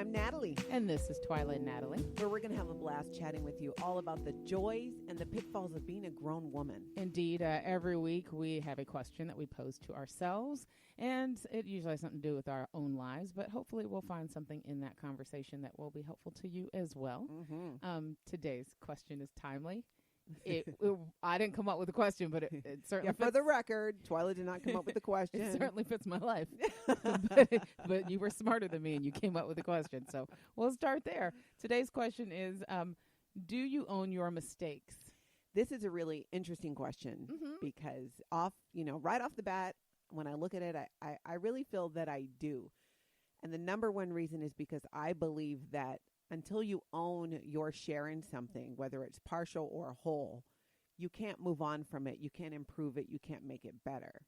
I'm Natalie. And this is Twilight Natalie. Where we're going to have a blast chatting with you all about the joys and the pitfalls of being a grown woman. Indeed, every week we have a question that we pose to ourselves, and it usually has something to do with our own lives, but hopefully we'll find something in that conversation that will be helpful to you as well. Mm-hmm. Today's question is timely. I didn't come up with a question, but it certainly fits. For the record, Twilight did not come up with a question. It certainly fits my life. but you were smarter than me and you came up with a question. So we'll start there. Today's question is, do you own your mistakes? This is a really interesting question because right off the bat, when I look at it, I really feel that I do. And the number one reason is because I believe that until you own your share in something, whether it's partial or whole, you can't move on from it. You can't improve it. You can't make it better.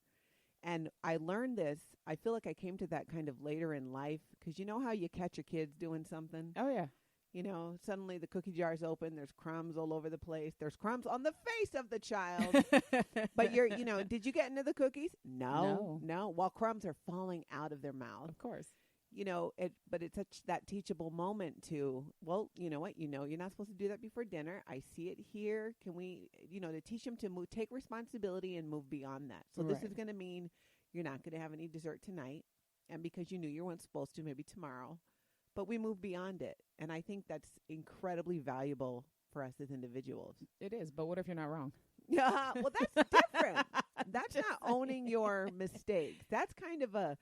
And I learned this. I feel like I came to that kind of later in life because you know how you catch your kids doing something? Oh, yeah. You know, suddenly the cookie jar's open. There's crumbs all over the place. There's crumbs on the face of the child. But did you get into the cookies? No. While crumbs are falling out of their mouth. Of course. But it's such that teachable moment to, well, you know what, you're not supposed to do that before dinner. I see it here. Can we, to teach them to take responsibility and move beyond that. So This is going to mean you're not going to have any dessert tonight. And because you knew you weren't supposed to, maybe tomorrow, but we move beyond it. And I think that's incredibly valuable for us as individuals. It is. But what if you're not wrong? Yeah. Well, that's different. That's not owning your mistakes. That's kind of a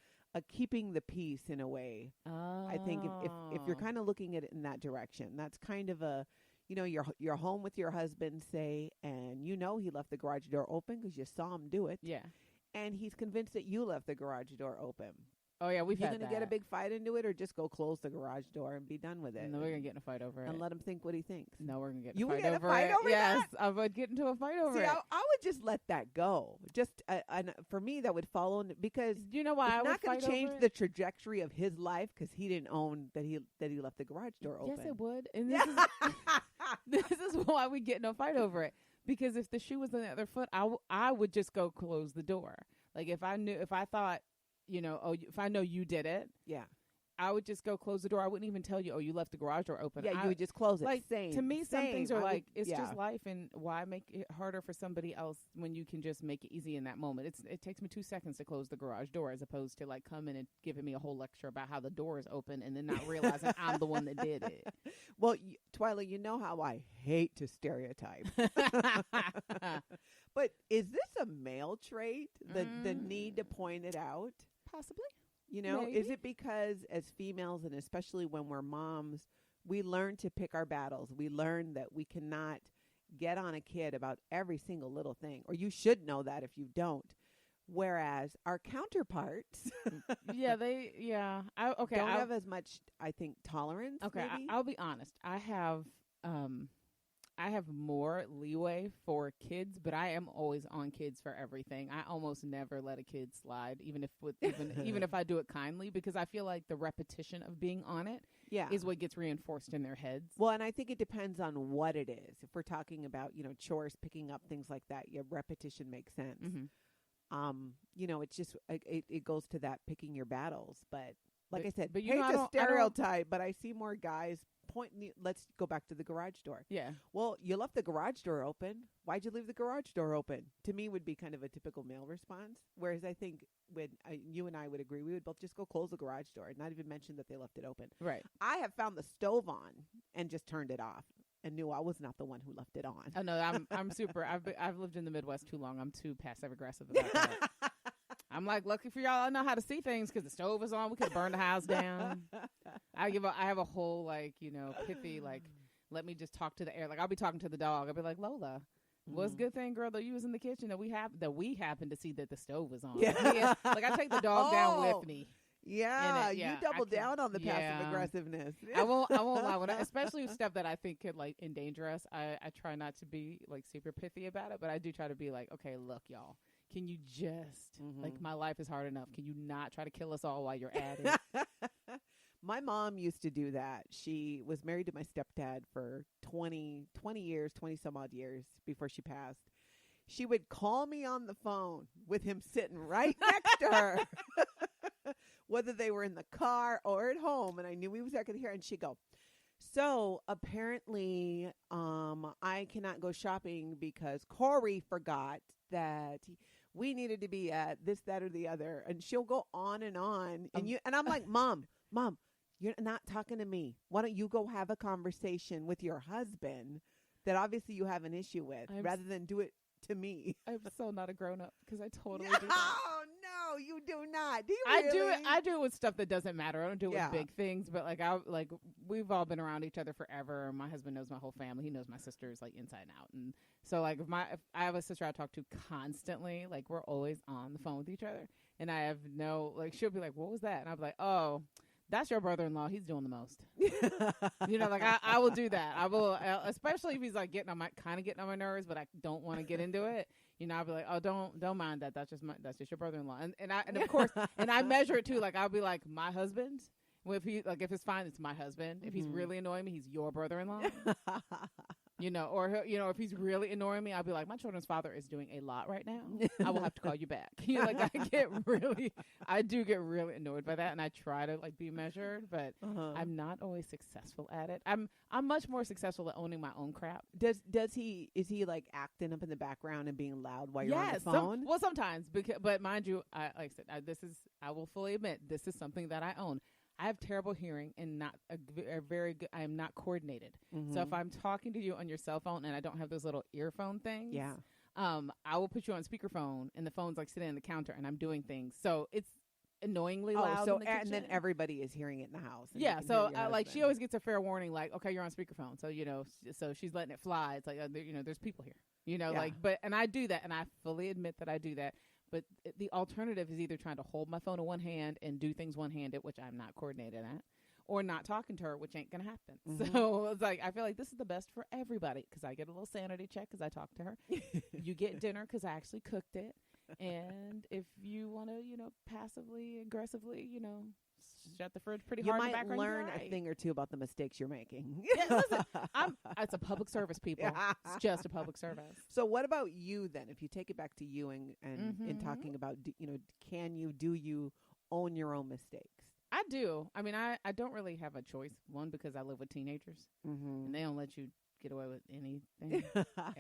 keeping the peace in a way. Oh. I think if you're kind of looking at it in that direction, that's kind of a, you're home with your husband, say, and he left the garage door open because you saw him do it. Yeah. And he's convinced that you left the garage door open. Oh, yeah, we've had that. You're going to get a big fight into it or just go close the garage door and be done with it? No, we're going to get in a fight over it. And let him think what he thinks. No, we're going to get in a fight over it. You would get a fight over that? Yes, I would get into a fight over it. I would just let that go. Just for me, that would follow because you know why it's I not going to change it? the trajectory of his life because he didn't own that he left the garage door open. Yes, it would. And this is why we get in a fight over it. Because if the shoe was on the other foot, I would just go close the door. Like if I thought, if I know you did it, yeah, I would just go close the door. I wouldn't even tell you, you left the garage door open. Yeah, you would just close it. Like, to me, some things are it's yeah. just life, and why make it harder for somebody else when you can just make it easy in that moment? It takes me 2 seconds to close the garage door as opposed to coming and giving me a whole lecture about how the door is open and then not realizing I'm the one that did it. Well, Twyla, you know how I hate to stereotype. But is this a male trait, the need to point it out? Possibly. Maybe. Is it because as females, and especially when we're moms, we learn to pick our battles. We learn that we cannot get on a kid about every single little thing, or you should know that if you don't. Whereas our counterparts, don't have as much, I think, tolerance. Okay, maybe? I'll be honest. I have more leeway for kids, but I am always on kids for everything. I almost never let a kid slide, even if I do it kindly, because I feel like the repetition of being on it is what gets reinforced in their heads. Well, and I think it depends on what it is. If we're talking about, chores, picking up things like that, repetition makes sense. Mm-hmm. It's just, it goes to that picking your battles. But like I said, but hate to stereotype, but I see more guys pointing. Let's go back to the garage door. Yeah. Well, you left the garage door open. Why'd you leave the garage door open? To me, would be kind of a typical male response. Whereas I think when you and I would agree, we would both just go close the garage door and not even mention that they left it open. Right. I have found the stove on and just turned it off and knew I was not the one who left it on. Oh no, I'm super. I've lived in the Midwest too long. I'm too passive aggressive about that. I'm like, lucky for y'all, I know how to see things because the stove is on. We could burn the house down. I have a whole pithy let me just talk to the air. Like I'll be talking to the dog. I'll be like, Lola, what's a good thing, girl, though you was in the kitchen that we happened to see that the stove was on. Yeah. Like I take the dog down with me. Yeah, you double down on the passive aggressiveness. I won't lie. Especially stuff that I think could endanger us. I try not to be super pithy about it, but I do try to be like, okay, look, y'all. Can you just, my life is hard enough. Can you not try to kill us all while you're at it? My mom used to do that. She was married to my stepdad for 20 years, 20 some odd years before she passed. She would call me on the phone with him sitting right next to her. whether they were in the car or at home. And I knew we was not going to hear. And she'd go, so apparently I cannot go shopping because Corey forgot that we needed to be at this, that, or the other. And she'll go on. And I'm like, Mom, you're not talking to me. Why don't you go have a conversation with your husband that obviously you have an issue with rather than do it to me? I'm so not a grown up because I totally do that. Oh, no, you do not. Do you really? I do it with stuff that doesn't matter. I don't do it with big things, but we've all been around each other forever. My husband knows my whole family. He knows my sisters like inside and out. And so like if I have a sister I talk to constantly, like we're always on the phone with each other. And I have she'll be like, what was that? And I'll be like, oh, that's your brother-in-law. He's doing the most. I will do that. I will, especially if he's like getting on my nerves, but I don't want to get into it. I'll be like, oh, don't mind that. That's just your brother-in-law. And of course, and I measure it too. Like I'll be like, my husband. Well, if it's fine, it's my husband. If he's really annoying me, he's your brother-in-law. Or if he's really annoying me, I'll be like, my children's father is doing a lot right now. I will have to call you back. I do get really annoyed by that, and I try to be measured, but I'm not always successful at it. I'm much more successful at owning my own crap. Is he like acting up in the background and being loud while you're on the phone? Sometimes, but mind you, I will fully admit this is something that I own. I have terrible hearing and not a very good. I am not coordinated. Mm-hmm. So if I'm talking to you on your cell phone and I don't have those little earphone things, I will put you on speakerphone and the phone's like sitting on the counter and I'm doing things. So it's annoyingly loud. So and then everybody is hearing it in the house. Yeah. So she always gets a fair warning, like, okay, you're on speakerphone. So so she's letting it fly. It's like there's people here. And I do that, and I fully admit that I do that. But the alternative is either trying to hold my phone in one hand and do things one-handed, which I'm not coordinated at, or not talking to her, which ain't going to happen. Mm-hmm. So it's like, I feel like this is the best for everybody because I get a little sanity check because I talk to her. You get dinner because I actually cooked it. And if you want to, passively, aggressively, shut the fridge pretty hard in the background. You might learn a thing or two about the mistakes you're making. Yeah, listen, it's a public service, people. It's just a public service. So what about you then? If you take it back to you and in talking about, do you own your own mistakes? I do. I mean, I don't really have a choice. One, because I live with teenagers and they don't let you get away with anything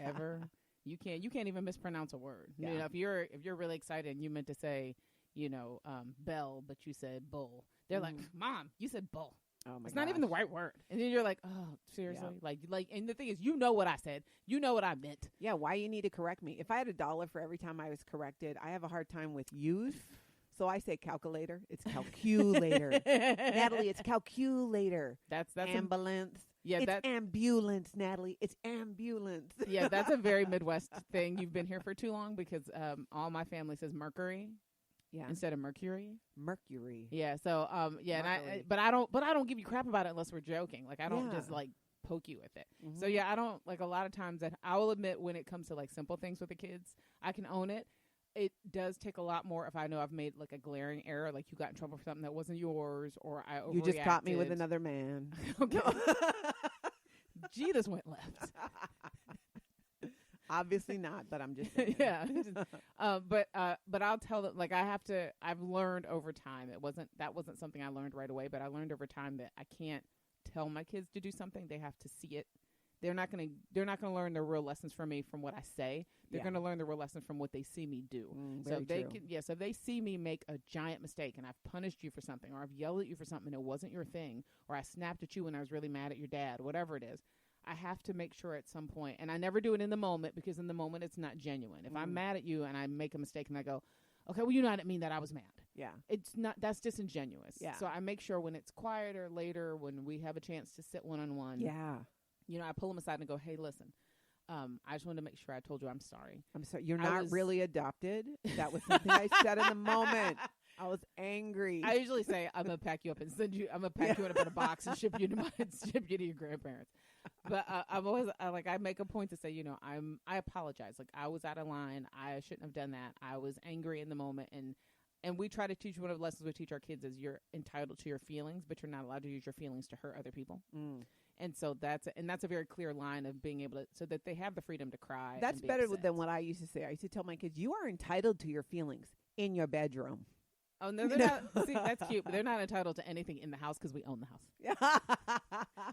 ever. You can't even mispronounce a word. Yeah. If you're really excited and you meant to say, bell, but you said bull. They're like, Mom, you said bull. Oh my It's not even the right word. And then you're like, oh, seriously? Yeah. And the thing is, you know what I said. You know what I meant. Yeah, why you need to correct me? If I had $1 for every time I was corrected, I have a hard time with use. So I say calculator. It's calculator. Natalie, it's calculator. That's ambulance. It's ambulance, Natalie. It's ambulance. Yeah, that's a very Midwest thing. You've been here for too long because all my family says Mercury. Yeah. Instead of Mercury. Yeah. So but I don't give you crap about it unless we're joking. Like I don't just poke you with it. Mm-hmm. So I don't a lot of times that I will admit when it comes to simple things with the kids, I can own it. It does take a lot more if I know I've made a glaring error, like you got in trouble for something that wasn't yours, or I overreacted. You just caught me with another man. Okay. Gee, this went left. Obviously not, but I'm just saying. Yeah. But I'll tell them, I've learned over time. That wasn't something I learned right away, but I learned over time that I can't tell my kids to do something. They have to see it. They're not going to learn the real lessons from me from what I say. They're going to learn the real lessons from what they see me do. So if they see me make a giant mistake and I've punished you for something, or I've yelled at you for something and it wasn't your thing, or I snapped at you when I was really mad at your dad, whatever it is, I have to make sure at some point, and I never do it in the moment because in the moment it's not genuine. If I'm mad at you and I make a mistake and I go, okay, well, I didn't mean that, I was mad. Yeah. It's not, that's disingenuous. Yeah. So I make sure when it's quieter later, when we have a chance to sit one-on-one. Yeah. I pull them aside and go, hey, listen, I just wanted to make sure I told you I'm sorry. I'm sorry. You're not really adopted. That was something I said in the moment. I was angry. I usually say, I'm going to pack you up and I'm going to pack you up in a box and ship you to your grandparents. But I'm always I make a point to say, I apologize. I was out of line. I shouldn't have done that. I was angry in the moment. And we try to teach, one of the lessons we teach our kids is you're entitled to your feelings, but you're not allowed to use your feelings to hurt other people. And so that's a very clear line of being able to, so that they have the freedom to cry. That's better than what I used to say. I used to tell my kids, you are entitled to your feelings in your bedroom. Oh, no, they're not. See, that's cute, but they're not entitled to anything in the house because we own the house.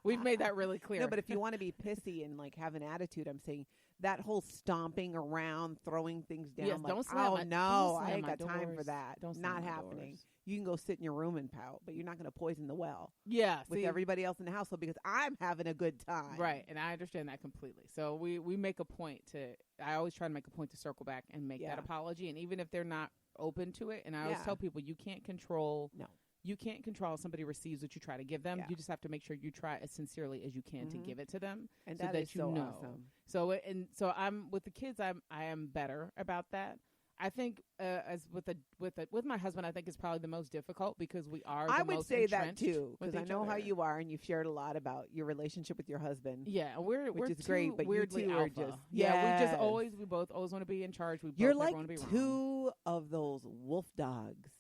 We've made that really clear. No, but if you want to be pissy and like have an attitude, I'm saying that whole stomping around, throwing things down. Yes, like, don't slam oh my, no, don't I slam ain't my got time for doors. that. Don't slam Not my happening. doors. You can go sit in your room and pout, but you're not going to poison the well. Yeah, with everybody else in the household because I'm having a good time. Right, and I understand that completely. So we make a point to. I always try to make a point to circle back and make that apology, and even if they're not open to it, and I always tell people you can't control. No. You can't control how somebody receives what you try to give them. Yeah. You just have to make sure you try as sincerely as you can to give it to them, and so that you know. Awesome. So I'm with the kids. I am better about that. I think as with my husband, I think it's probably the most difficult because we are. I would say that too because I know how you are, and you've shared a lot about your relationship with your husband. Yeah, which is great. But weirdly you two alpha. are just we both always want to be in charge. You're like want to be two wrong. of those wolf dogs.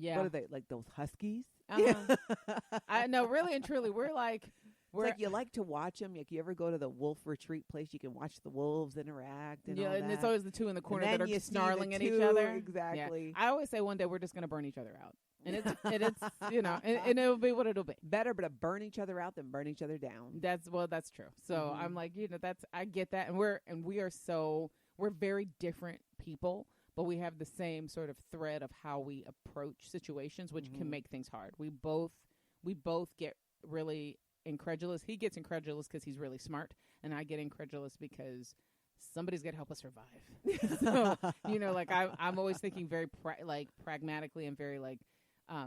Yeah, what are they like? Those huskies? I know, really and truly, we're like you like to watch them. Like you ever go to the wolf retreat place, you can watch the wolves interact. And all and that. It's always the two in the corner that are snarling at each two, other. Exactly. Yeah. I always say one day we're just going to burn each other out, and it's and it'll be what it'll be. Better, but to burn each other out than burn each other down. That's true. So I'm like, I get that, and we're very different people. But we have the same sort of thread of how we approach situations, which can make things hard. We both get really incredulous. He gets incredulous because he's really smart, and I get incredulous because somebody's got to help us survive. So, I'm always thinking very pragmatically and very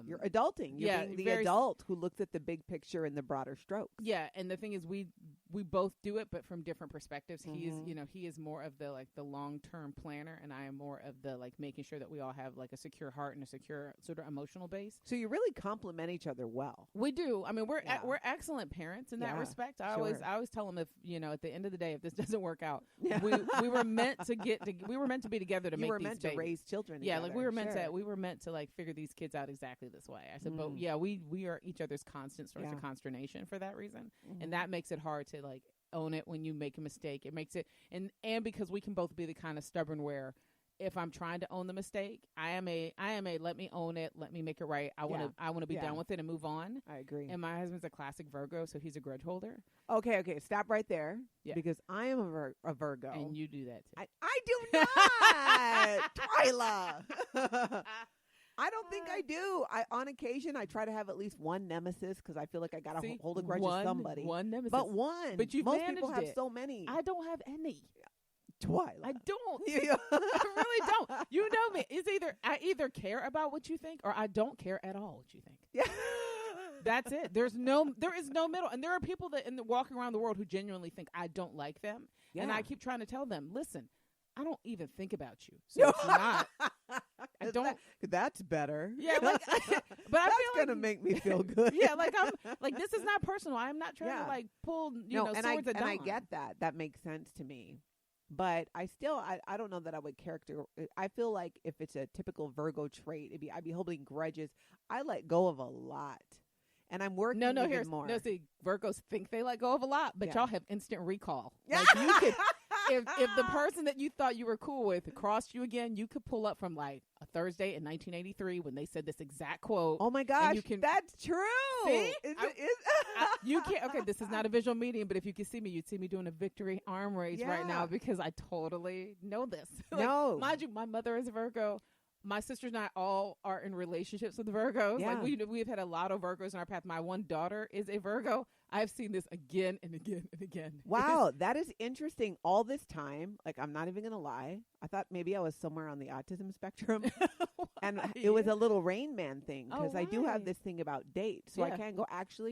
you're adulting. You're being the adult who looks at the big picture and the broader strokes. Yeah, and the thing is, we both do it, but from different perspectives. He is more of the long-term planner, and I am more of the making sure that we all have a secure heart and a secure sort of emotional base. So you really complement each other well. We do. I mean, we're excellent parents in that respect. I always tell them, if at the end of the day, if this doesn't work out, we were meant to be together to make these babies. You were meant to raise children. Yeah, together. we were meant to figure these kids out exactly this way. I said, but we are each other's constant source of consternation for that reason, and that makes it hard to own it when you make a mistake. It makes it and because we can both be the kind of stubborn where if I'm trying to own the mistake, I am a let me own it, let me make it right. I want to be done with it and move on. I agree. And my husband's a classic Virgo, so he's a grudge holder. Okay, stop right there. Yeah. Because I am a Virgo, and you do that too. I do not, Twyla. I don't think I do. On occasion, I try to have at least one nemesis because I feel like I got to hold a grudge with somebody. One nemesis. But one. But most people have so many. I don't have any. Twyla. I don't. I really don't. You know me. I either care about what you think or I don't care at all what you think. Yeah. That's it. There is no middle. And there are people that walking around the world who genuinely think I don't like them. Yeah. And I keep trying to tell them, listen, I don't even think about you. So it's not. I don't. That's better. Yeah, but I feel that's gonna make me feel good. Yeah, I'm this is not personal. I'm not trying to pull swords at dawn. And I get that. That makes sense to me. But I still, I don't know that I would I feel like if it's a typical Virgo trait, I'd be holding grudges. I let go of a lot. And I'm working even more. No, see, Virgos think they let go of a lot, but y'all have instant recall. Yeah. You could, if the person that you thought you were cool with crossed you again, you could pull up from a Thursday in 1983 when they said this exact quote. Oh my gosh, that's true. See? You can't. Okay, this is not a visual medium, but if you could see me, you'd see me doing a victory arm raise right now because I totally know this. No, mind you, my mother is a Virgo. My sisters and I all are in relationships with Virgos. Yeah. We've had a lot of Virgos in our path. My one daughter is a Virgo. I've seen this again and again and again. Wow, that is interesting. All this time, I'm not even going to lie. I thought maybe I was somewhere on the autism spectrum. And it was a little Rain Man thing because I do have this thing about dates. So I can't go,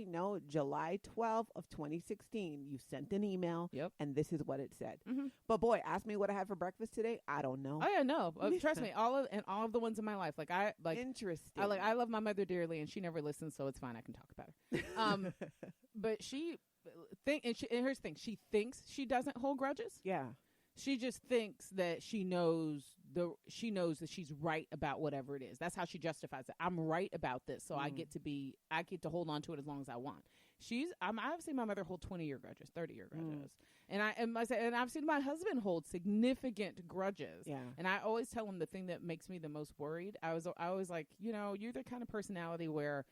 no, July 12th of 2016, you sent an email and this is what it said. Mm-hmm. But boy, ask me what I had for breakfast today. I don't know. Oh yeah, no. Trust me, all of the ones in my life. Interesting. I love my mother dearly and she never listens, so it's fine. I can talk about her. But and here's the thing, she thinks she doesn't hold grudges. Yeah. She just thinks that she knows that she's right about whatever it is. That's how she justifies it. I'm right about this, so I get to hold on to it as long as I want. I've seen my mother hold 20-year grudges, 30-year grudges, and I've seen my husband hold significant grudges. Yeah. And I always tell him the thing that makes me the most worried. I was like, you're the kind of personality where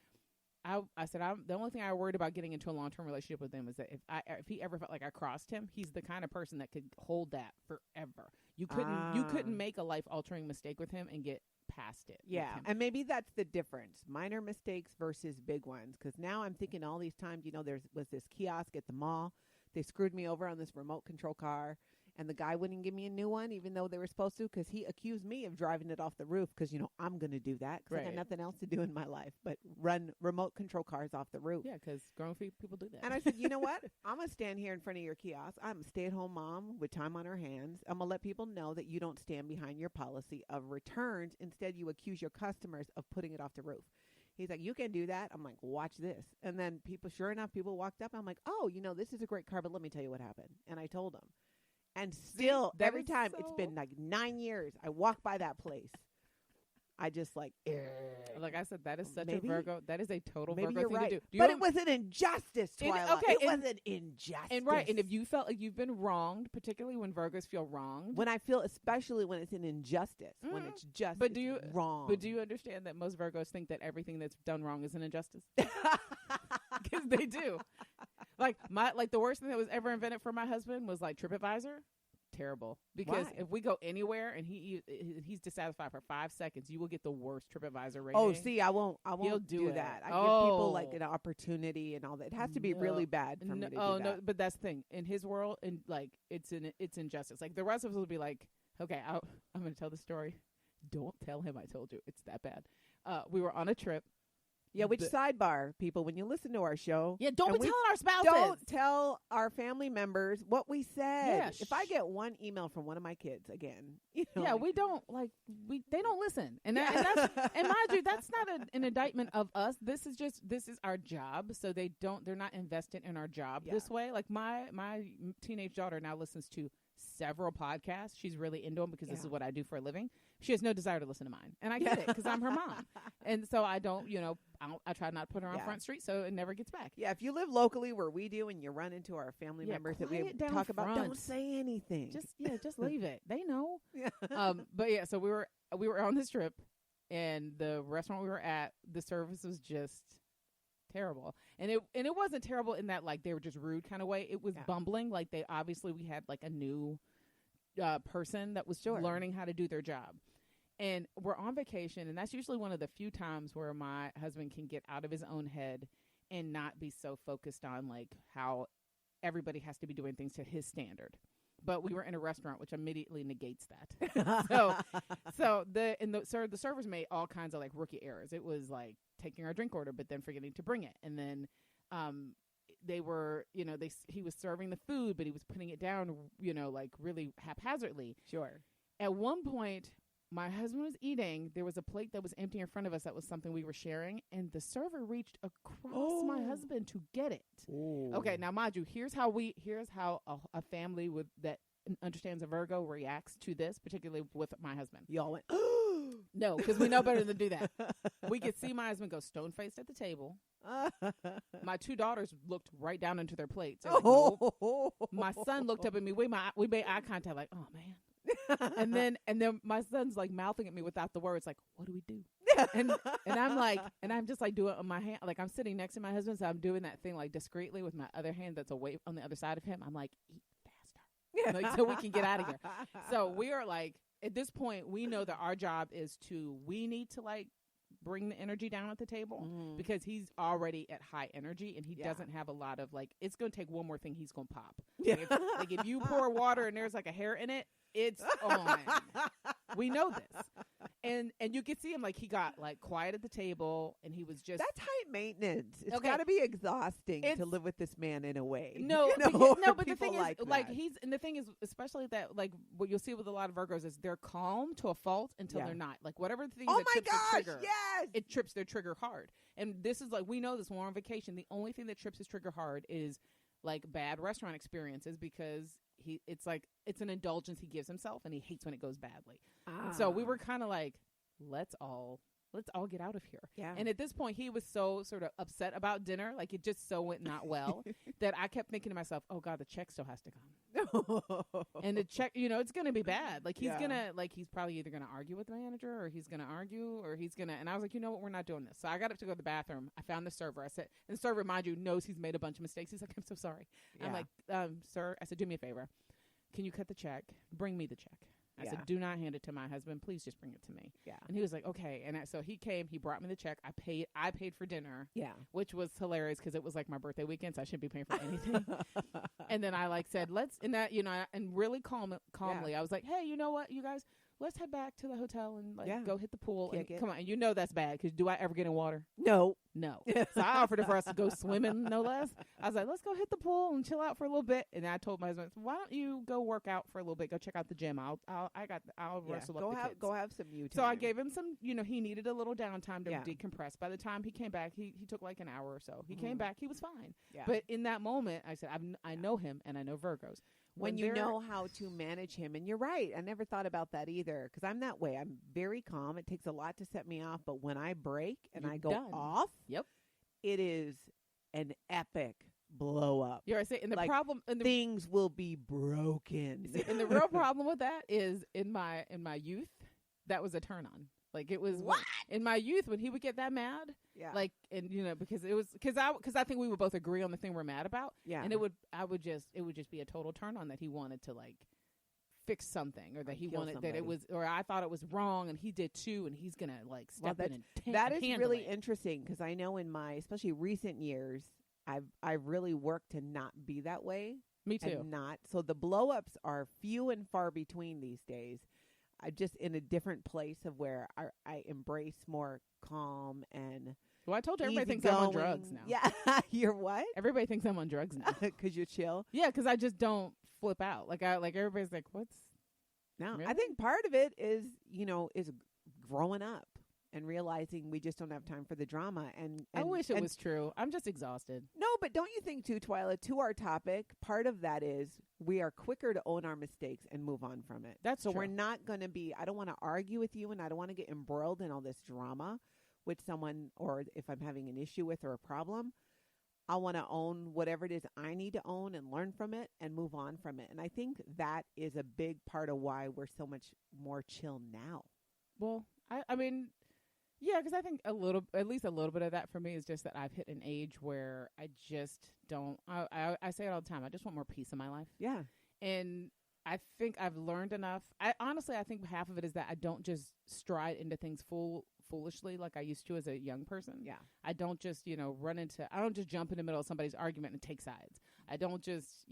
I said the only thing I worried about getting into a long-term relationship with him is that if he ever felt like I crossed him, he's the kind of person that could hold that forever. You couldn't make a life-altering mistake with him and get past it. Yeah, and maybe that's the difference. Minor mistakes versus big ones. Because now I'm thinking all these times, there was this kiosk at the mall. They screwed me over on this remote control car. And the guy wouldn't give me a new one, even though they were supposed to, because he accused me of driving it off the roof. Because, I'm going to do that. Because I got nothing else to do in my life but run remote control cars off the roof. Yeah, because grown people do that. And I said, you know what? I'm going to stand here in front of your kiosk. I'm a stay-at-home mom with time on her hands. I'm going to let people know that you don't stand behind your policy of returns. Instead, you accuse your customers of putting it off the roof. He's like, you can do that. I'm like, watch this. And then sure enough, people walked up. I'm like, oh, this is a great car, but let me tell you what happened. And I told them. And still, every time, it's been like 9 years, I walk by that place. I just like I said, that is such a Virgo. That is a total Virgo thing to do. But it was an injustice, Twilight. It was an injustice. And if you felt like you've been wronged, particularly when Virgos feel wronged. When I feel, especially when it's an injustice, when it's just wrong. But do you understand that most Virgos think that everything that's done wrong is an injustice? Because they do. The worst thing that was ever invented for my husband was TripAdvisor. Terrible. Because if we go anywhere and he's dissatisfied for 5 seconds, you will get the worst TripAdvisor rating. Oh, see, I won't do that. I give people an opportunity and all that. It has to be really bad for me to do that. Oh no, but that's the thing. In his world, and it's injustice. The rest of us will be like, okay, I'm going to tell the story. Don't tell him I told you. It's that bad. We were on a trip. Yeah, which sidebar, people, when you listen to our show. Yeah, don't be telling our spouses. Don't tell our family members what we said. Yeah, if I get one email from one of my kids, again, Yeah, we don't, they don't listen. And that's, and mind you, that's not an indictment of us. This is our job. So they're not invested in our job this way. My teenage daughter now listens to several podcasts. She's really into them because this is what I do for a living. She has no desire to listen to mine. And I get it because I'm her mom. And so I don't, I try not to put her on Front Street so it never gets back. Yeah, if you live locally where we do and you run into our family members that we talk about, don't say anything. Just leave it. They know. Yeah. So we were on this trip, and the restaurant we were at, the service was just terrible. And it wasn't terrible in that they were just rude kind of way. It was bumbling. We had a new person that was learning how to do their job. And we're on vacation, and that's usually one of the few times where my husband can get out of his own head and not be so focused on how everybody has to be doing things to his standard. But we were in a restaurant, which immediately negates that. so the servers made all kinds of rookie errors. It was taking our drink order, but then forgetting to bring it. And then they were, he was serving the food, but he was putting it down, really haphazardly. Sure. At one point, my husband was eating. There was a plate that was empty in front of us. That was something we were sharing. And the server reached across my husband to get it. Ooh. Okay. Now, mind you, here's how a family that understands a Virgo reacts to this, particularly with my husband. Y'all went, no, because we know better than to do that. We could see my husband go stone-faced at the table. My two daughters looked right down into their plates. Nope. My son looked up at me. We made eye contact oh, man. and then my son's mouthing at me without the words, what do we do? and I'm just doing it on my hand, I'm sitting next to my husband, so I'm doing that thing discreetly with my other hand that's away on the other side of him. I'm eat faster, so we can get out of here. So we are at this point, we know that our job is we need to bring the energy down at the table because he's already at high energy and he doesn't have a lot of it's going to take one more thing, he's going to pop. If you pour water and there's a hair in it, it's on. We know this. And you could see him he got quiet at the table and he was just that's high maintenance. It's got to be exhausting to live with this man in a way. No, but the thing is the thing is especially that what you'll see with a lot of Virgos is they're calm to a fault until they're not. Whatever the thing that trips their trigger, it trips their trigger hard. And this is we know this when we're on vacation. The only thing that trips his trigger hard is bad restaurant experiences because it's an indulgence he gives himself, and he hates when it goes badly. And so we were kind of like, let's all get out of here. Yeah. And at this point, he was so sort of upset about dinner, like it just so went not well, that I kept thinking to myself, oh God, the check still has to come. And the check, it's going to be bad. Like he's he's probably either going to argue with the manager, or he's going to argue, or he's going to, and I was like, you know what, we're not doing this. So I got up to go to the bathroom. I found the server. I said, and the server, mind you, knows he's made a bunch of mistakes. He's like, I'm so sorry. Yeah. I'm like, sir, I said, do me a favor. Can you cut the check? Bring me the check. I said, do not hand it to my husband. Please just bring it to me. Yeah. And he was like, okay. And so he came, he brought me the check. I paid for dinner. Yeah. Which was hilarious because it was like my birthday weekend, so I shouldn't be paying for anything. And then I said, and really calmly, I was like, hey, you know what, you guys, let's head back to the hotel and go hit the pool. Come on. And that's bad because do I ever get in water? No. So I offered it for us to go swimming, no less. I was like, let's go hit the pool and chill out for a little bit. And I told my husband, why don't you go work out for a little bit? Go check out the gym. I'll wrestle up the kids. Go have some you time. So I gave him some, he needed a little downtime to decompress. By the time he came back, he took like an hour or so. He came back, he was fine. Yeah. But in that moment, I said, I know him and I know Virgos. When you know how to manage him, and you're right, I never thought about that either, because I'm that way. I'm very calm. It takes a lot to set me off, but when I break and I go off, it is an epic blow up. You're right. And the problem, and things will be broken. And the real problem with that is in my youth, that was a turn on. Like it was in my youth when he would get that mad. Yeah. Like, and because I think we would both agree on the thing we're mad about. Yeah. And it would just be a total turn on that he wanted to like fix something, or that he wanted somebody. That it was, or I thought it was wrong and he did too, and he's gonna like step in and that is really interesting, because I know in my especially recent years I've really worked to not be that way. Me too. So the blow ups are few and far between these days. I'm just in a different place of where I embrace more calm and. Well, I told you everybody thinks I'm on drugs now. Yeah, you're what? Everybody thinks I'm on drugs now because you're chill. Yeah, because I just don't flip out. Like everybody's like, "What's?" No, really? I think part of it is is growing up and realizing we just don't have time for the drama. And I wish it was true. I'm just exhausted. No, but don't you think too, Twyla, to our topic, part of that is we are quicker to own our mistakes and move on from it. That's so true. We're not going to be, I don't want to argue with you, and I don't want to get embroiled in all this drama with someone, or if I'm having an issue with or a problem. I want to own whatever it is I need to own and learn from it and move on from it. And I think that is a big part of why we're so much more chill now. Well, I mean, yeah, because I think at least a little bit of that for me is just that I've hit an age where I just don't, I say it all the time, I just want more peace in my life. Yeah. And I think I've learned enough. I think half of it is that I don't just stride into things foolishly like I used to as a young person. Yeah. I don't just, I don't just jump in the middle of somebody's argument and take sides. I don't just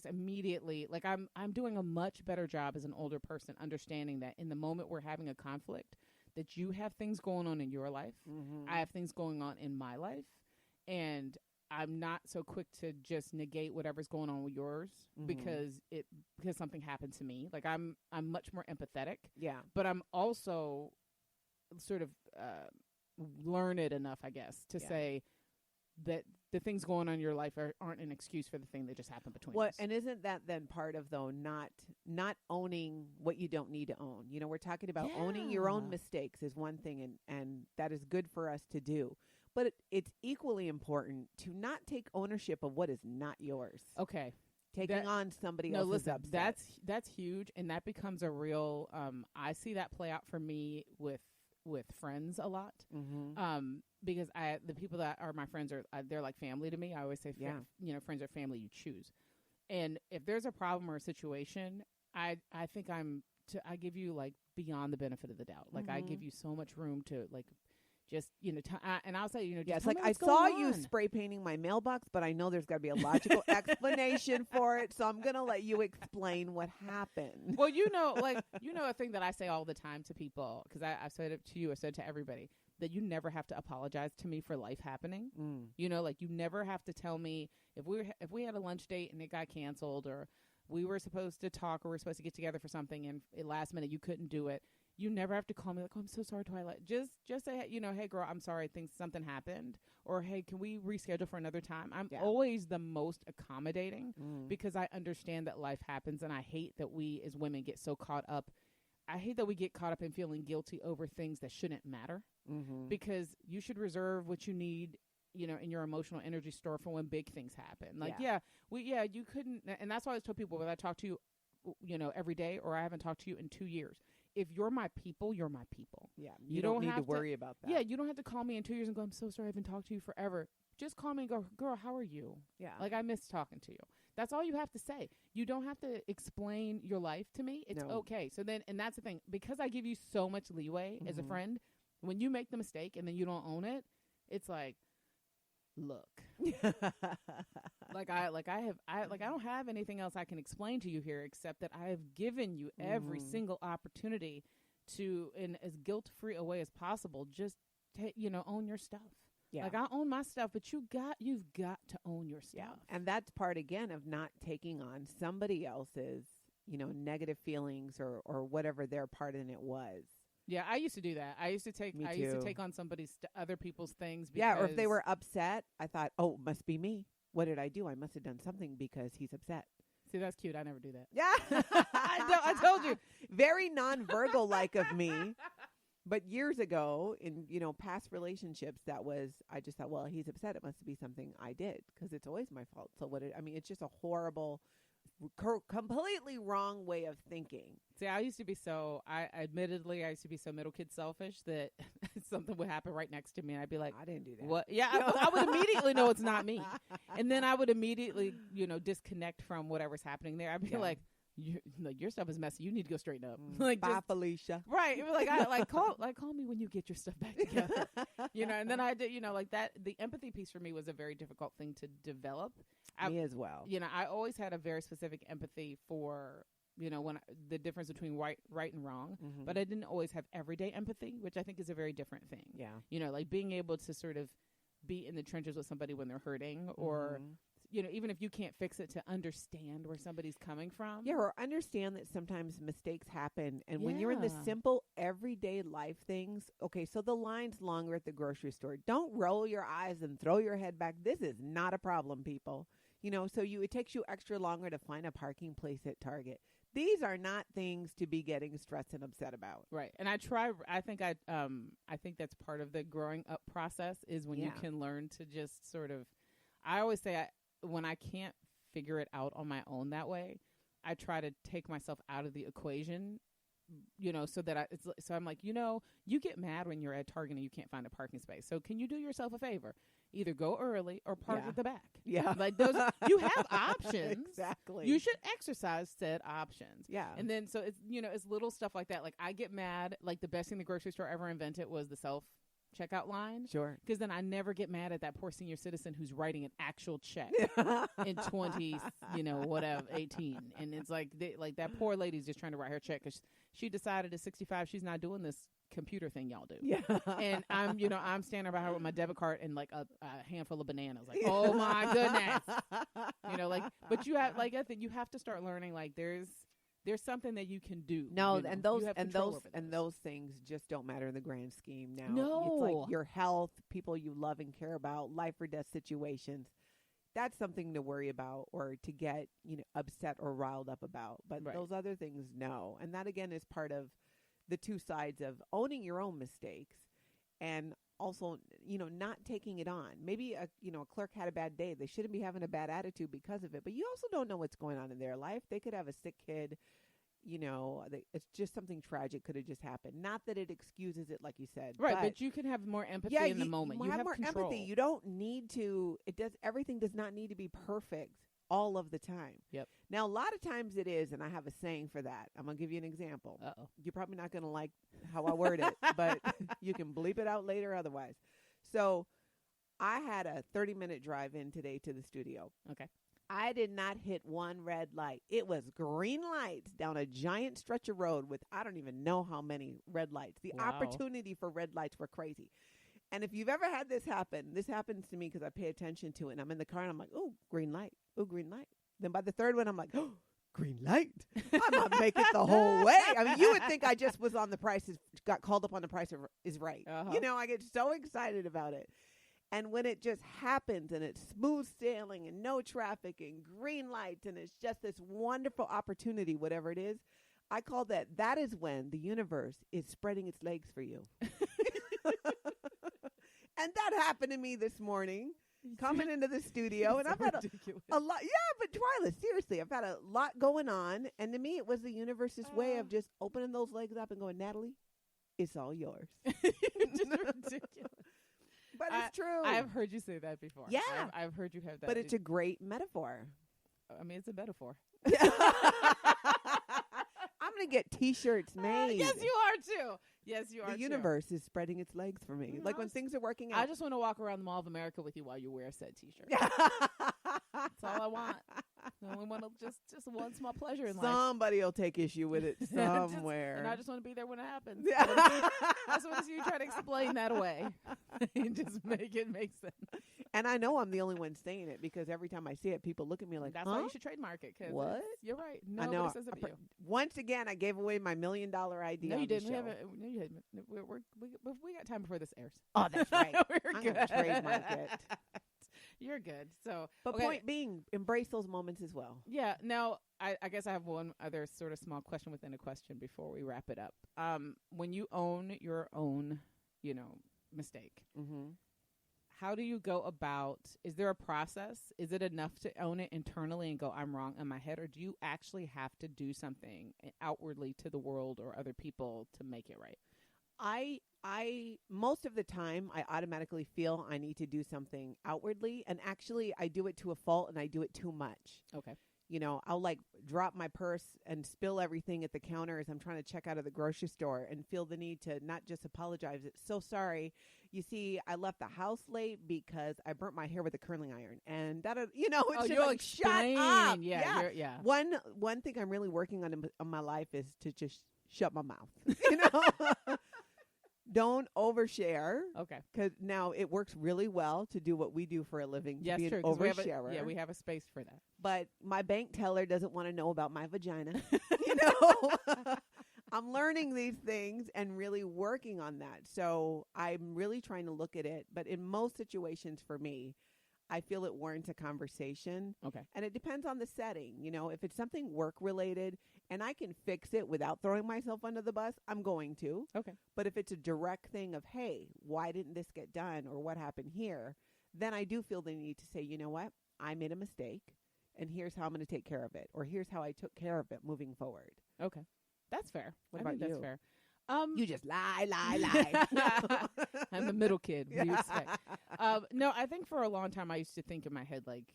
immediately, like I'm doing a much better job as an older person understanding that in the moment we're having a conflict, that you have things going on in your life. Mm-hmm. I have things going on in my life, and I'm not so quick to just negate whatever's going on with yours because something happened to me. Like I'm much more empathetic. Yeah. But I'm also sort of learned enough, I guess, to say that the things going on in your life aren't an excuse for the thing that just happened between us. And isn't that then part of, though, not owning what you don't need to own? We're talking about owning your own mistakes is one thing, and that is good for us to do. But it's equally important to not take ownership of what is not yours. Okay. Taking on somebody else's upset. That's huge, and that becomes a real I see that play out for me with friends a lot. Mm-hmm. Because the people that are my friends they're like family to me. I always say friends are family you choose. And if there's a problem or a situation, I think I give you like beyond the benefit of the doubt. Like I give you so much room to like just, and I'll say, it's like I saw you spray painting my mailbox, but I know there's got to be a logical explanation for it. So I'm going to let you explain what happened. Well, a thing that I say all the time to people, because I've said it to you, I said to everybody, that you never have to apologize to me for life happening. You never have to tell me if we had a lunch date and it got canceled, or we were supposed to talk, or we were supposed to get together for something and at last minute you couldn't do it. You never have to call me like, oh, I'm so sorry, Twilight. Just say, hey, girl, I'm sorry. I think something happened. Or, hey, can we reschedule for another time? I'm always the most accommodating because I understand that life happens, and I hate that we as women get so caught up. I hate that we get caught up in feeling guilty over things that shouldn't matter because you should reserve what you need, in your emotional energy store for when big things happen. Like, you couldn't. And that's why I always tell people, whether I talk to you, every day or I haven't talked to you in 2 years. If you're my people, you're my people. Yeah. You don't need to worry about that. Yeah. You don't have to call me in 2 years and go, I'm so sorry I haven't talked to you forever. Just call me and go, girl, how are you? Yeah. Like, I miss talking to you. That's all you have to say. You don't have to explain your life to me. It's okay. So then, and that's the thing, because I give you so much leeway as a friend, when you make the mistake and then you don't own it, it's like, look, I don't have anything else I can explain to you here except that I have given you every single opportunity to, in as guilt-free a way as possible, just own your stuff. Yeah. Like, I own my stuff, but you've got to own your stuff. Yeah. And that's part again of not taking on somebody else's, negative feelings or whatever their part in it was. Yeah, I used to do that. I used to take on somebody's other people's things. Yeah, or if they were upset, I thought, oh, it must be me. What did I do? I must have done something because he's upset. See, that's cute. I never do that. Yeah. I told you. Very non-Virgo like of me. But years ago, in, past relationships, I just thought, well, he's upset. It must be something I did because it's always my fault. So it's just a horrible, completely wrong way of thinking. See, I used to be so middle kid selfish that something would happen right next to me. And I'd be like, I didn't do that. What? Yeah, I would immediately know it's not me. And then I would immediately, disconnect from whatever's happening there. I'd be like, your stuff is messy. You need to go straighten up. Bye, Felicia. Right. Call me when you get your stuff back together. And then I did, that. The empathy piece for me was a very difficult thing to develop. Me as well. I always had a very specific empathy for, the difference between right and wrong, but I didn't always have everyday empathy, which I think is a very different thing. Yeah. Like being able to sort of be in the trenches with somebody when they're hurting or, even if you can't fix it, to understand where somebody's coming from. Yeah, or understand that sometimes mistakes happen. And when you're in the simple everyday life things, okay, so the line's longer at the grocery store. Don't roll your eyes and throw your head back. This is not a problem, people. So it takes you extra longer to find a parking place at Target. These are not things to be getting stressed and upset about. Right. And I think that's part of the growing up process is when you can learn to just sort of, I always say when I can't figure it out on my own that way, I try to take myself out of the equation, so that I'm like, you get mad when you're at Target and you can't find a parking space. So can you do yourself a favor? Either go early or park at the back. Yeah. Like those, you have options. Exactly. You should exercise said options. Yeah. And then, so it's, it's little stuff like that. Like I get mad, like the best thing the grocery store ever invented was the self-checkout line. Sure. Because then I never get mad at that poor senior citizen who's writing an actual check in 18. And it's like, that poor lady's just trying to write her check because she decided at 65 she's not doing this computer thing y'all do. Yeah. And I'm standing by her with my debit card and like a handful of bananas. Like, oh my goodness. But you have, I think you have to start learning, like, there's something that you can do. No, and those things just don't matter in the grand scheme now. No. It's like your health, people you love and care about, life or death situations. That's something to worry about or to get, upset or riled up about. But those other things, no. And that again is part of the two sides of owning your own mistakes and also, not taking it on. Maybe a clerk had a bad day. They shouldn't be having a bad attitude because of it. But you also don't know what's going on in their life. They could have a sick kid. It's just something tragic could have just happened. Not that it excuses it, like you said. Right, but you can have more empathy in the moment. You have more control. empathy. You don't need to. Everything does not need to be perfect all of the time. Yep. Now, a lot of times it is, and I have a saying for that. I'm going to give you an example. Uh-oh. You're probably not going to like how I word it, but you can bleep it out later otherwise. So I had a 30-minute drive in today to the studio. Okay. I did not hit one red light. It was green lights down a giant stretch of road with I don't even know how many red lights. The opportunity for red lights were crazy. And if you've ever had this happens to me because I pay attention to it. And I'm in the car and I'm like, oh, green light. Oh, green light. Then by the third one, I'm like, oh, green light. I might make it the whole way. I mean, you would think I just was on got called up on The Price is Right. You know, I get so excited about it. And when it just happens and it's smooth sailing and no traffic and green lights and it's just this wonderful opportunity, whatever it is, I call that is when the universe is spreading its legs for you. And that happened to me this morning, coming into the studio. And I've had a lot. Yeah, but Twyla, seriously, I've had a lot going on. And to me, it was the universe's way of just opening those legs up and going, Natalie, it's all yours. Just ridiculous. But it's true. I've heard you say that before. Yeah. I've heard you have that. But it's a great metaphor. I mean, it's a metaphor. I'm going to get T-shirts made. Yes, you are too. Yes, you are The universe is spreading its legs for me. Like when things are working out. I just want to walk around the Mall of America with you while you wear said T-shirt. That's all I want. I only want to just one small pleasure in life. Somebody will take issue with it somewhere. And I just want to be there when it happens. That's what you try to explain that away. And just make it make sense. And I know I'm the only one saying it because every time I see it, people look at me like, that's why you should trademark it. What? You're right. No, I know. It says it you. Once again, I gave away my $1 million idea. No, you didn't. No, you didn't. We got time before this airs. Oh, that's right. We're good. Trademark it. You're good. So, but point being, embrace those moments as well. Yeah. Now, I guess I have one other sort of small question within a question before we wrap it up. When you own your own, mistake, how do you go about? Is there a process? Is it enough to own it internally and go, "I'm wrong" in my head, or do you actually have to do something outwardly to the world or other people to make it right? I most of the time I automatically feel I need to do something outwardly, and actually I do it to a fault and I do it too much. Okay. I'll like drop my purse and spill everything at the counter as I'm trying to check out of the grocery store and feel the need to not just apologize. It's so sorry. You see, I left the house late because I burnt my hair with a curling iron, and that, it's just like, shut up. Yeah. One thing I'm really working on in my life is to just shut my mouth. Don't overshare. Okay. Because now it works really well to do what we do for a living. Yes, to be an true. oversharer. We have a space for that. But my bank teller doesn't want to know about my vagina. I'm learning these things and really working on that. So I'm really trying to look at it. But in most situations for me, I feel it warrants a conversation. Okay. And it depends on the setting. If it's something work related and I can fix it without throwing myself under the bus, I'm going to. Okay. But if it's a direct thing of, hey, why didn't this get done or what happened here, then I do feel the need to say, you know what, I made a mistake and here's how I'm going to take care of it, or here's how I took care of it moving forward. Okay. That's fair. What about you? That's fair. You just lie. I'm the middle kid. What do you expect? No, I think for a long time I used to think in my head, like,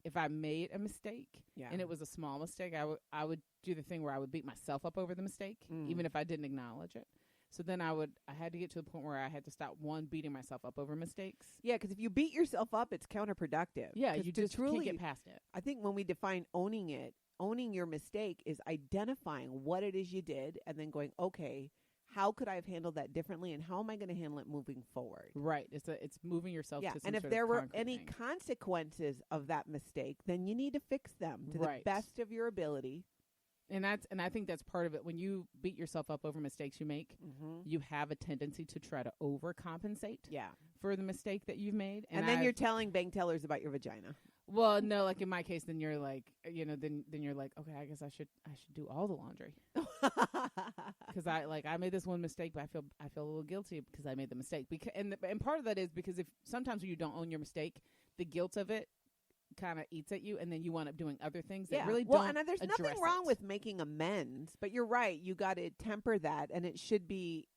if I made a mistake and it was a small mistake, I would do the thing where I would beat myself up over the mistake, even if I didn't acknowledge it. So then I had to get to the point where I had to stop, beating myself up over mistakes. Yeah, because if you beat yourself up, it's counterproductive. Yeah, you just can't get past it. I think when we define owning your mistake is identifying what it is you did and then going, okay, how could I have handled that differently, and how am I going to handle it moving forward? Right. It's moving yourself to some and if sort there of were any thing. consequences of that mistake, then you need to fix them to the best of your ability. And I think that's part of it. When you beat yourself up over mistakes you make, you have a tendency to try to overcompensate for the mistake that you've made. And then you're telling bank tellers about your vagina. Well, no, like in my case, then you're like, then you're like, okay, I guess I should do all the laundry. Because I made this one mistake, but I feel a little guilty because I made the mistake. And part of that is because if sometimes when you don't own your mistake, the guilt of it kind of eats at you, and then you wind up doing other things that really don't. And there's nothing wrong with making amends, but you're right. You got to temper that, and it should be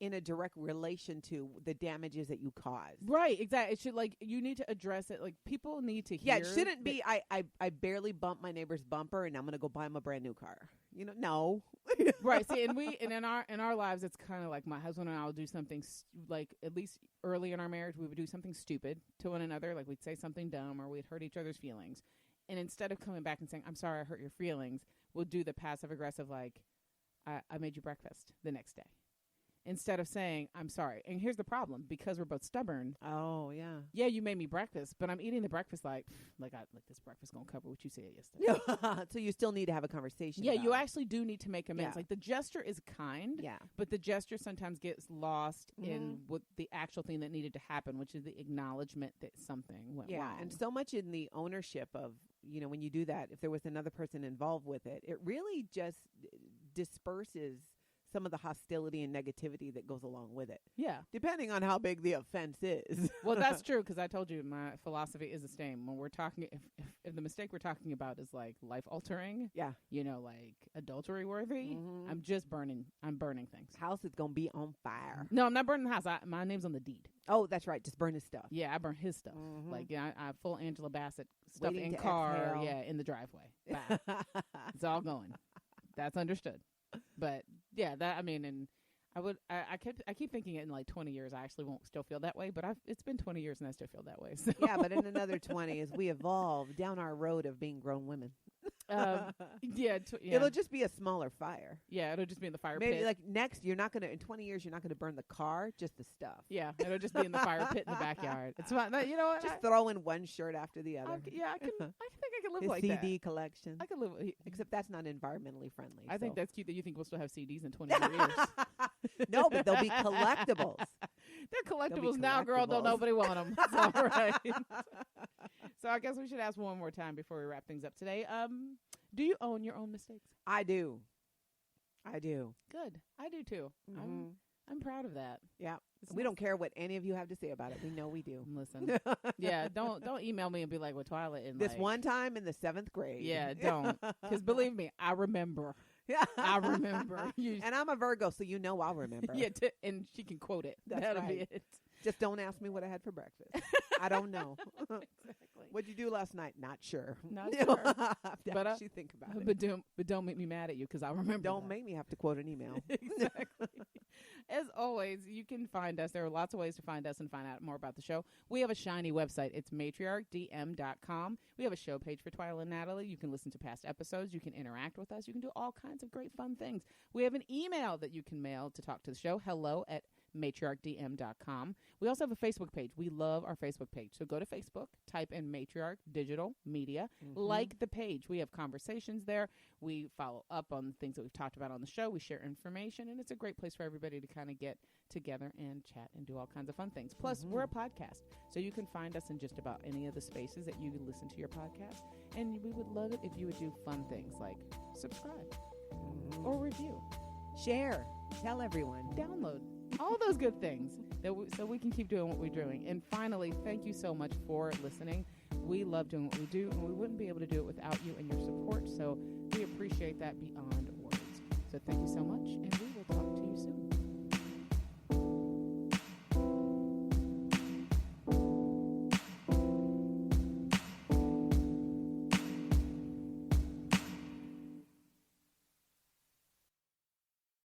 in a direct relation to the damages that you caused. Right, exactly. It should, you need to address it. Like, people need to hear. Yeah, it shouldn't be, I barely bumped my neighbor's bumper and I'm going to go buy him a brand new car. No. Right. See, and in our lives, it's kind of like my husband and I will do something, at least early in our marriage, we would do something stupid to one another. Like, we'd say something dumb or we'd hurt each other's feelings. And instead of coming back and saying, I'm sorry I hurt your feelings, we'll do the passive aggressive, I made you breakfast the next day. instead of saying, I'm sorry. And here's the problem. Because we're both stubborn. Oh, yeah. Yeah, you made me breakfast, but I'm eating the breakfast like this breakfast going to cover what you said yesterday. So you still need to have a conversation. Yeah, about you it. actually do need to make amends. Yeah. Like the gesture is kind, but the gesture sometimes gets lost in what the actual thing that needed to happen, which is the acknowledgement that something went wrong. And so much in the ownership of, when you do that, if there was another person involved with it, it really just disperses some of the hostility and negativity that goes along with it. Yeah. Depending on how big the offense is. Well, that's true, because I told you my philosophy is the same. When we're talking, if the mistake we're talking about is like life-altering, like adultery-worthy, I'm burning things. House is going to be on fire. No, I'm not burning the house. My name's on the deed. Oh, that's right. Just burn his stuff. Yeah, I burn his stuff. Like, I full Angela Bassett stuff Waiting in to car. exhale. Yeah, in the driveway. Bye. It's all going. That's understood. But yeah, and I keep thinking in like 20 years I actually won't still feel that way, but it's been 20 years and I still feel that way. So. Yeah, but in another 20 as we evolve down our road of being grown women. It'll just be a smaller fire. Yeah, it'll just be in the fire pit. Maybe like next, in 20 years, you're not going to burn the car, just the stuff. Yeah, it'll just be in the fire pit in the backyard. It's fine. You know what? Just throw in one shirt after the other. I think I can live his like CD that. CD collection. I can live. Except that's not environmentally friendly. I think that's cute that you think we'll still have CDs in 20 years. No, but they'll be collectibles. They're collectibles now, girl. Don't nobody want them. It's all right. So I guess we should ask one more time before we wrap things up today. Do you own your own mistakes? I do. Good. I do too. I'm proud of that. Yeah. We don't care what any of you have to say about it. We know we do. Listen. Yeah. Don't email me and be like, "Well, Twilight in this one time in the 7th grade." Yeah. Don't. Because believe me, I remember. Yeah. I remember. And I'm a Virgo, so I'll remember. Yeah. And she can quote it. That'll be it. Just don't ask me what I had for breakfast. I don't know. Exactly. What'd you do last night? Not sure. Not sure. But actually think about it. But don't make me mad at you because I'll remember. Don't make me have to quote an email. Exactly. As always, you can find us. There are lots of ways to find us and find out more about the show. We have a shiny website. It's matriarchdm.com. We have a show page for Twyla and Natalie. You can listen to past episodes. You can interact with us. You can do all kinds of great fun things. We have an email that you can mail to talk to the show. hello@matriarchdm.com. We also have a Facebook page. We love our Facebook page. So go to Facebook, type in Matriarch Digital Media, like the page. We have conversations there. We follow up on things that we've talked about on the show. We share information, and it's a great place for everybody to kind of get together and chat and do all kinds of fun things. Plus, we're a podcast, so you can find us in just about any of the spaces that you listen to your podcast, and we would love it if you would do fun things like subscribe or review, share, tell everyone, download, all those good things so we can keep doing what we're doing. And finally, thank you so much for listening. We love doing what we do, and we wouldn't be able to do it without you and your support. So we appreciate that beyond words. So thank you so much, and we